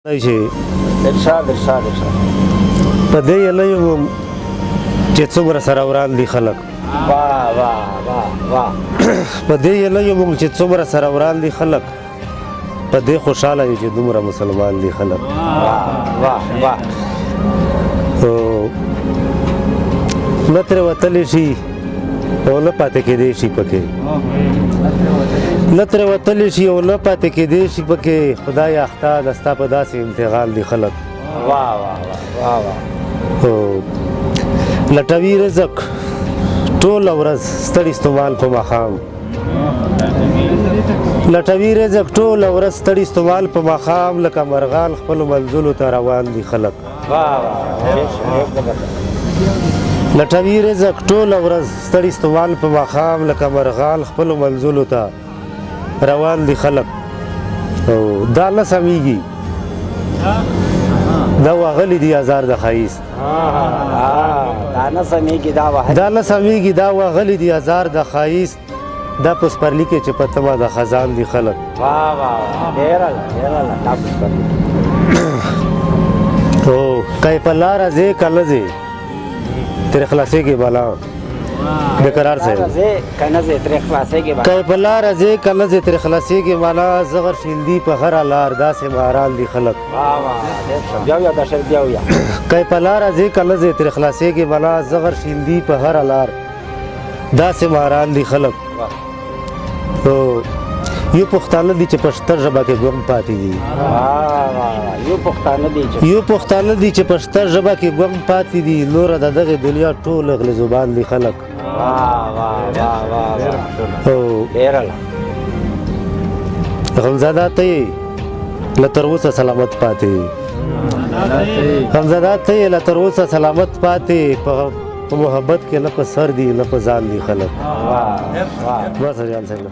چې ارشاد په دې یلیم چې څومره سره وران دي خلک واه واه واه واه په دې یلیم چې څومره سره وران دي خلک په دې خوشاله یو چې دومره مسلمان دي خلک واه واه واه نه ترې وتلی شي او نه پاتې کېدی شي پکې نه ترې وتلی شي او نه پاتې کېدی شي پکې خدای اخته د ستا په داسې امتحان دي خلک واه واه واه واه لټوي رزق ټوله ورځ ستړي ستومان په ماښام لټوي رزق ټوله ورځ ستړي ستومان په ماښام لکه مرغان خپلو منزلو ته روان دي خلک واه واه لټوي رزق ټوله ورځ ستړي ستومان په ماښام لکه مرغان خپلو منزلو ته روان دي خلک او دا نه سمیږي دا واغلی دی ازار د ښایست دا نه سمیږي دا واه دا نه سمیږي دا واغلی دی ازار د ښایست دا په سپرلي کې چې په تمه د خزان دي خلک واه واه ډېره دا پسپرلي او که په لاره ځې که نه ځې ترې خلاصېږي بلا بقرار صاحب کنه زه ترې خلاصېږي که په لاره ځې که نه ځې ترې خلاصېږي مانا زغر شیندي په هره لار داسې ماران دي خلک واه واه بیا یا دا شر بیا یا که په لاره ځې که نه ځې ترې خلاصېږي مانا زغر شیندي په هره لار داسې ماران دي خلک او یو پښتانه دي چې په شته ژبه کې ګم پاتې دي یو پښتانه دي چې یو پښتانه دي چې په شته ژبه کې ګم پاتې دي نوره د دغې دنیا ټول اغلې زبان دي خلک واه واه واه واه او ډېره غمزاده ته یې له تر اوسه سلامت پاتې غمزاده ته یې له تر اوسه سلامت پاتې په محبت کې نه په سر دي نه په ځان دي خلک واه واه بس جان صاحب